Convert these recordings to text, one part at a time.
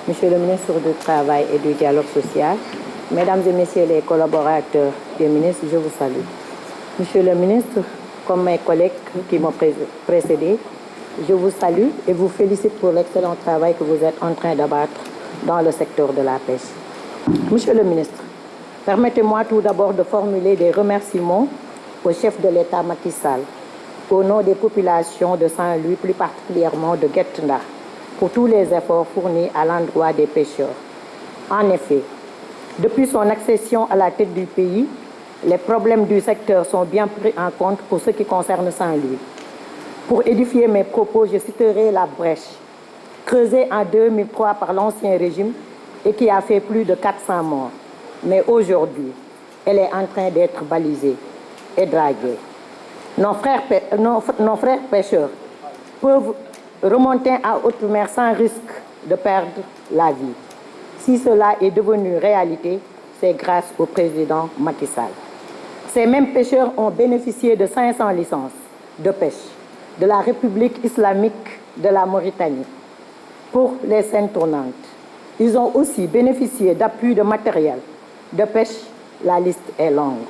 Monsieur le ministre du Travail et du Dialogue social, Mesdames et Messieurs les collaborateurs du ministre, je vous salue. Monsieur le ministre, comme mes collègues qui m'ont précédé, je vous salue et vous félicite pour l'excellent travail que vous êtes en train d'abattre dans le secteur de la pêche. Monsieur le ministre, permettez-moi tout d'abord de formuler des remerciements au chef de l'État Macky Sall, au nom des populations de Saint-Louis, plus particulièrement de Guet Ndar, pour tous les efforts fournis à l'endroit des pêcheurs. En effet, depuis son accession à la tête du pays, les problèmes du secteur sont bien pris en compte pour ce qui concerne Saint-Louis. Pour édifier mes propos, je citerai la brèche, creusée en 2003 par l'ancien régime et qui a fait plus de 400 morts. Mais aujourd'hui, elle est en train d'être balisée et draguée. Nos frères pêcheurs peuvent remonter à haute mer sans risque de perdre la vie. Si cela est devenu réalité, c'est grâce au président Macky Sall. Ces mêmes pêcheurs ont bénéficié de 500 licences de pêche de la République islamique de la Mauritanie pour les scènes tournantes. Ils ont aussi bénéficié d'appui de matériel de pêche. La liste est longue.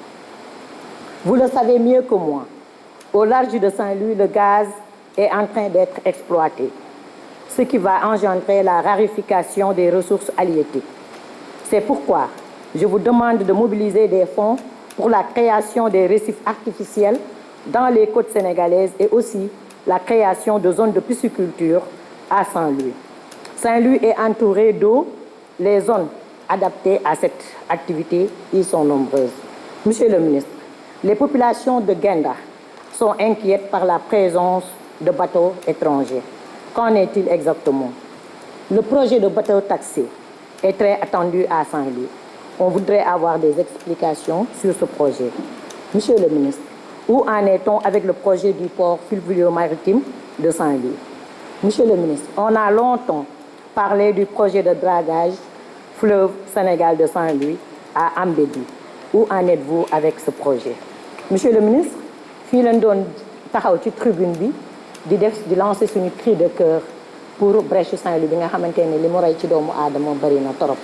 Vous le savez mieux que moi. Au large de Saint-Louis, le gaz est en train d'être exploité, ce qui va engendrer la raréfaction des ressources halieutiques. C'est pourquoi je vous demande de mobiliser des fonds pour la création des récifs artificiels dans les côtes sénégalaises et aussi la création de zones de pisciculture à Saint-Louis. Saint-Louis est entouré d'eau. Les zones adaptées à cette activité y sont nombreuses. Monsieur le ministre, les populations de Guet Ndar sont inquiètes par la présence de bateaux étrangers. Qu'en est-il exactement? Le projet de bateau taxi est très attendu à Saint-Louis. On voudrait avoir des explications sur ce projet. Monsieur le ministre, où en est-on avec le projet du port fluvial-maritime de Saint-Louis? Monsieur le ministre, on a longtemps parlé du projet de dragage fleuve Sénégal de Saint-Louis à Ambédou. Où en êtes-vous avec ce projet? Monsieur le ministre, fii lañ doon taxaw ci tribune bi di lancer suñu cri de cœur pour brèche Saint-Louis bi nga xamante ne li mu rey ci doomu aadama bari na torop.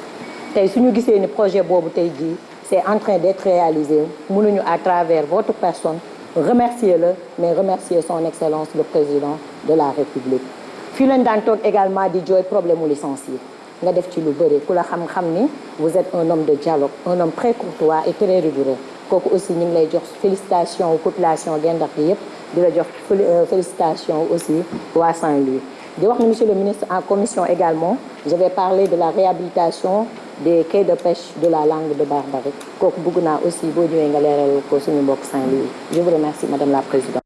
Tey suñu gisee ni projet boobu tey jii c'est en train d'être réalisé, mënuñu à travers votre personne remercier-le, mais remercier son excellence le président de la République. Fii lañ daan toog également di jooy problème mu licencié nga def ci lu bëri ku la xam-xam ni vous êtes un homme de dialogue, un homme très courtois et très rigoureux. kooku aussi ñu ngi lay jox félicitations aux populations Guet Ndar bi yëpp di la jox félicitations aussi waa Saint-Louis. di wax ni monsieur le ministre, en commission également je vais parler de la réhabilitation des quais de pêche de la Langue de Barbarie kooku bëgg naa aussi boo ñëwee nga leeral ko suñu mbokk Saint-Louis. Je vous remercie madame la présidente.